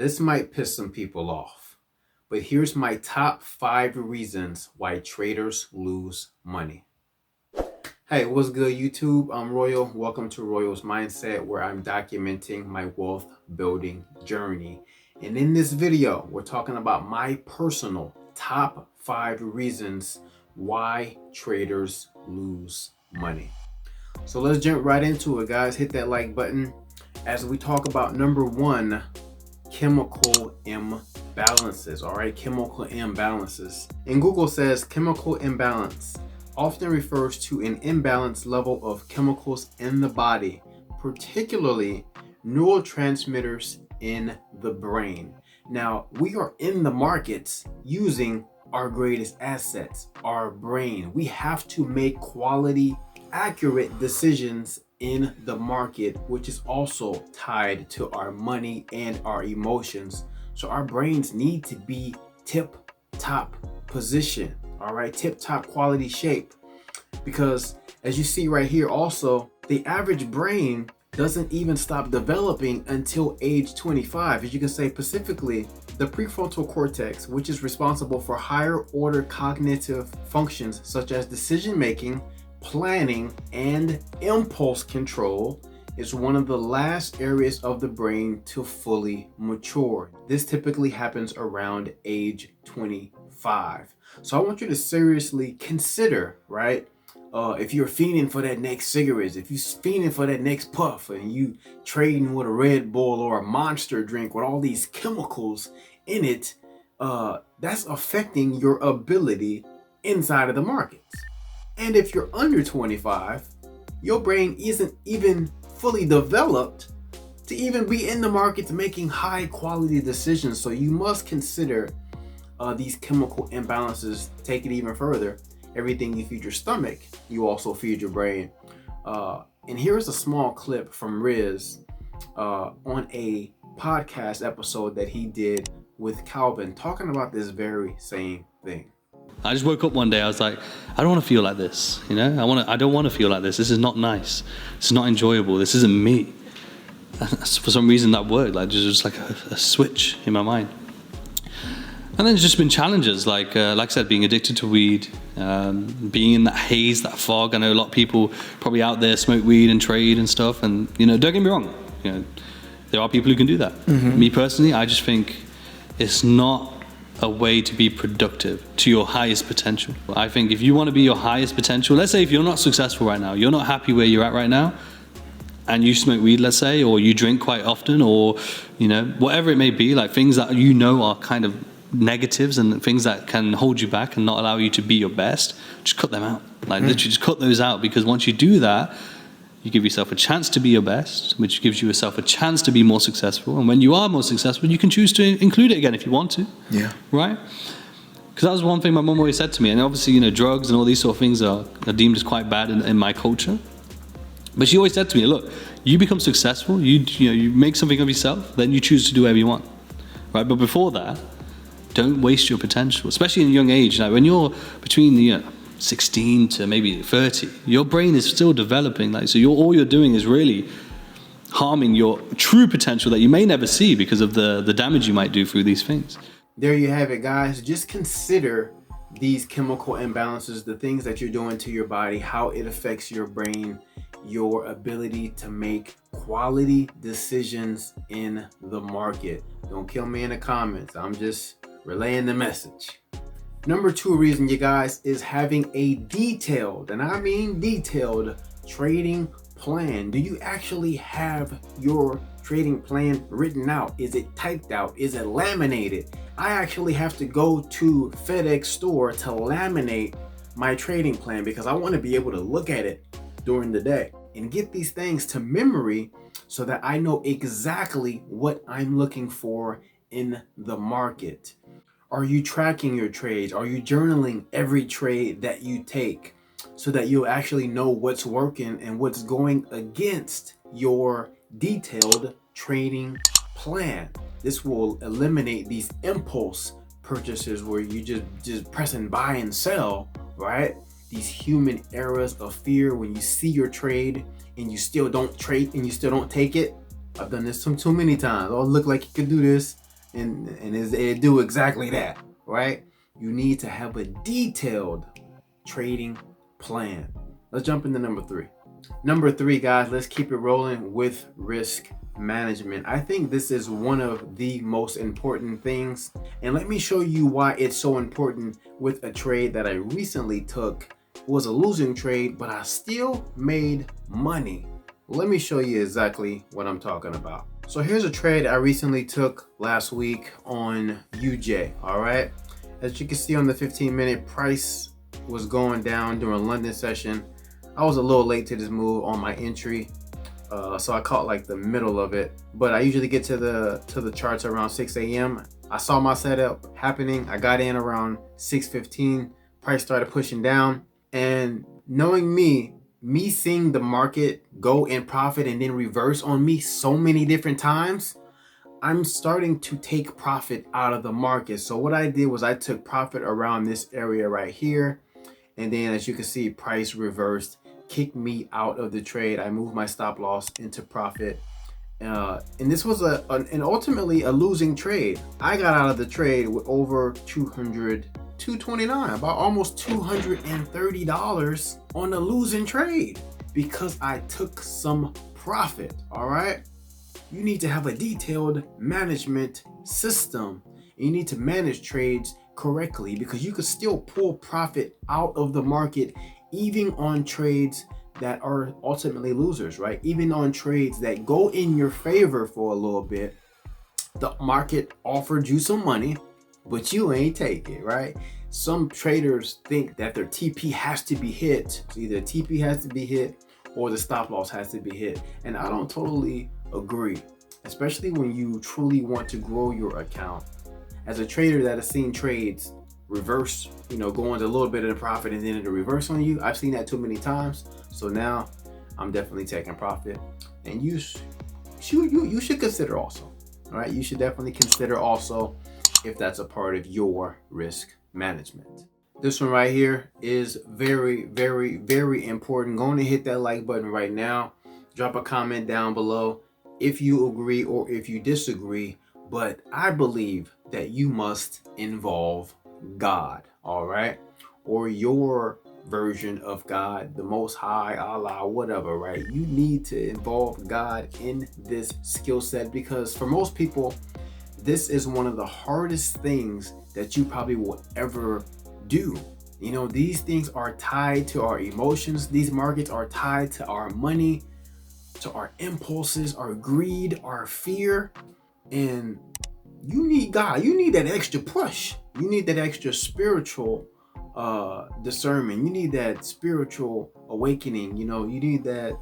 This might piss some people off, but here's my top 5 reasons why traders lose money. Hey, what's good, YouTube? I'm Royal. Welcome to Royal's Mindset, where I'm documenting my wealth building journey. And in this video, we're talking about my personal top 5 reasons why traders lose money. So let's jump right into it, guys. Hit that like button as we talk about number 1, chemical imbalances. All right, chemical imbalances. And Google says chemical imbalance often refers to an imbalanced level of chemicals in the body, particularly neurotransmitters in the brain. Now, we are in the markets using our greatest assets, our brain. We have to make quality, accurate decisions in the market, which is also tied to our money and our emotions. So our brains need to be tip-top position, all right, tip-top quality shape. Because as you see right here also, the average brain doesn't even stop developing until age 25. As you can say, specifically, the prefrontal cortex, which is responsible for higher order cognitive functions such as decision making, planning, and impulse control, is one of the last areas of the brain to fully mature. This typically happens around age 25. So I want you to seriously consider, right? If you're fiending for that next cigarette, if you're fiending for that next puff, and you trading with a Red Bull or a Monster drink with all these chemicals in it, that's affecting your ability inside of the markets. And if you're under 25, your brain isn't even fully developed to even be in the markets making high quality decisions. So you must consider these chemical imbalances. Take it even further. Everything you feed your stomach, you also feed your brain. And here's a small clip from Riz on a podcast episode that he did with Calvin, talking about this very same thing. I just woke up one day, I was like, I don't want to feel like this, you know? I don't want to feel like this. This is not nice. It's not enjoyable. This isn't me. And for some reason that worked, like just like a switch in my mind. And then there's just been challenges, like I said, being addicted to weed, being in that haze, that fog. I know a lot of people probably out there smoke weed and trade and stuff. And, you know, don't get me wrong, you know, there are people who can do that. Mm-hmm. Me personally, I just think it's not a way to be productive to your highest potential. I think if you want to be your highest potential, let's say if you're not successful right now, you're not happy where you're at right now, and you smoke weed, let's say, or you drink quite often, or, you know, whatever it may be, like things that you know are kind of negatives and things that can hold you back and not allow you to be your best, just cut them out. Like literally just cut those out, because once you do that, you give yourself a chance to be your best, which gives yourself a chance to be more successful. And when you are more successful, you can choose to include it again if you want to. Yeah. Right? Because that was one thing my mom always said to me. And obviously, you know, drugs and all these sort of things are deemed as quite bad in my culture. But she always said to me, look, you become successful, you make something of yourself, then you choose to do whatever you want. Right? But before that, don't waste your potential, especially in a young age. Like when you're between 16 to maybe 30, your brain is still developing. Like, so all you're doing is really harming your true potential that you may never see because of the damage you might do through these things. There you have it, guys. Just consider these chemical imbalances, the things that you're doing to your body, how it affects your brain, your ability to make quality decisions in the market. Don't kill me in the comments. I'm just relaying the message. Number 2 reason, you guys, is having a detailed, and I mean detailed, trading plan. Do you actually have your trading plan written out? Is it typed out? Is it laminated? I actually have to go to FedEx store to laminate my trading plan because I want to be able to look at it during the day and get these things to memory so that I know exactly what I'm looking for in the market. Are you tracking your trades? Are you journaling every trade that you take so that you'll actually know what's working and what's going against your detailed trading plan? This will eliminate these impulse purchases where you just pressing buy and sell, right? These human errors of fear when you see your trade and you still don't trade and you still don't take it. I've done this too many times. Oh, look like you could do this. and it do exactly that, right? You need to have a detailed trading plan. Let's jump into number 3. Number 3, guys, let's keep it rolling with risk management. I think this is one of the most important things, and let me show you why it's so important with a trade that I recently took. It was a losing trade, but I still made money. Let me show you exactly what I'm talking about. So here's a trade I recently took last week on UJ, all right? As you can see on the 15-minute, price was going down during London session. I was a little late to this move on my entry, so I caught like the middle of it. But I usually get to the charts around 6 a.m. I saw my setup happening. I got in around 6:15. Price started pushing down, and knowing me seeing the market go in profit and then reverse on me so many different times, I'm starting to take profit out of the market. So what I did was I took profit around this area right here. And then as you can see, price reversed, kicked me out of the trade. I moved my stop loss into profit. And this was an ultimately a losing trade. I got out of the trade with over 229, about almost $230 on a losing trade because I took some profit, all right? You need to have a detailed management system. You need to manage trades correctly because you could still pull profit out of the market even on trades that are ultimately losers, right? Even on trades that go in your favor for a little bit, the market offered you some money, but you ain't take it, right? Some traders think that their TP has to be hit. So either TP has to be hit or the stop loss has to be hit. And I don't totally agree, especially when you truly want to grow your account. As a trader that has seen trades reverse, go into a little bit of the profit and then into reverse on you, I've seen that too many times. So now I'm definitely taking profit, and you should consider also. All right, you should definitely consider also if that's a part of your risk management. This one right here is very, very, very important. Go and hit that like button right now. Drop a comment down below if you agree or if you disagree. But I believe that you must involve God, all right? Or your version of God, the Most High, Allah, whatever, right? You need to involve God in this skill set because for most people, this is one of the hardest things that you probably will ever do. These things are tied to our emotions. These markets are tied to our money, to our impulses, our greed, our fear. And you need God. You need that extra push. You need that extra spiritual discernment. You need that spiritual awakening. You need that.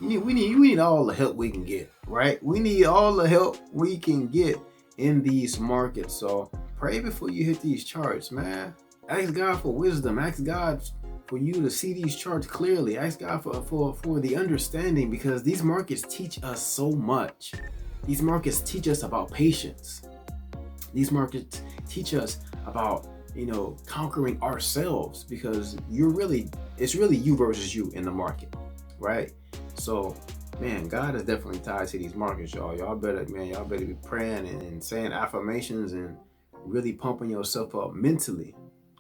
We need all the help we can get, right? We need all the help we can get in these markets. So pray before you hit these charts, man. Ask God for wisdom. Ask God for you to see these charts clearly. Ask God for the understanding, because these markets teach us so much. These markets teach us about patience. These markets teach us about, conquering ourselves, because it's really you versus you in the market, right? So, man, God is definitely tied to these markets, y'all. Y'all better be praying and saying affirmations and really pumping yourself up mentally,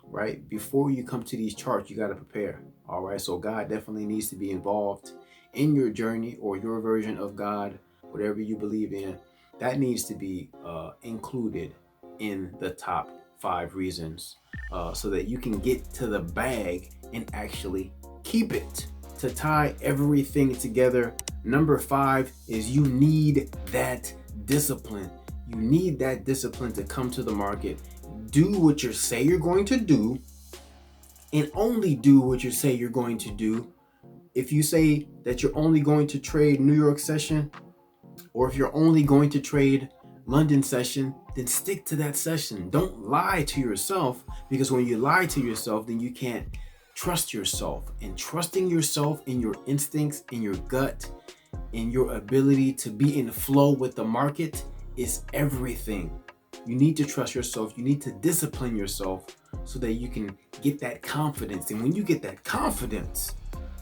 right? Before you come to these charts, you got to prepare, all right? So God definitely needs to be involved in your journey, or your version of God, whatever you believe in. That needs to be included in the top 5 reasons so that you can get to the bag and actually keep it. To tie everything together, number 5 is you need that discipline. You need that discipline to come to the market. Do what you say you're going to do, and only do what you say you're going to do. If you say that you're only going to trade New York session, or if you're only going to trade London session, then stick to that session. Don't lie to yourself, because when you lie to yourself, then you can't trust yourself. And trusting yourself in your instincts, in your gut, in your ability to be in flow with the market is everything. You need to trust yourself. You need to discipline yourself so that you can get that confidence. And when you get that confidence,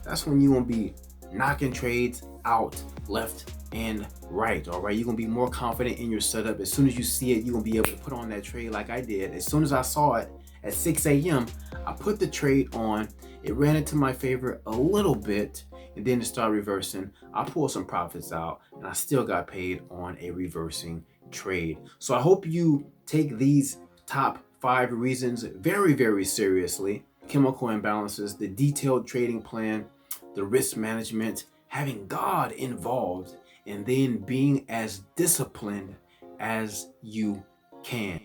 that's when you won't be knocking trades out left and right. All right, you're gonna be more confident in your setup. As soon as you see it, you're gonna be able to put on that trade like I did. As soon as I saw it at 6 a.m., I put the trade on. It ran into my favor a little bit, and then it started reversing. I pulled some profits out, and I still got paid on a reversing trade. So I hope you take these top 5 reasons very, very seriously. Chemical imbalances, the detailed trading plan, the risk management, having God involved, and then being as disciplined as you can.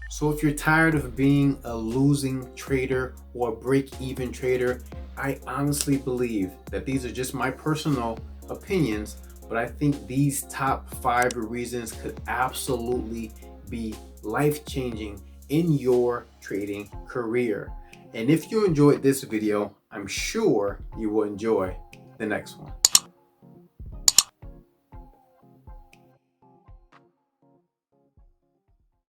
So if you're tired of being a losing trader or break-even trader, I honestly believe that these are just my personal opinions, but I think these top 5 reasons could absolutely be life-changing in your trading career. And if you enjoyed this video, I'm sure you will enjoy the next one.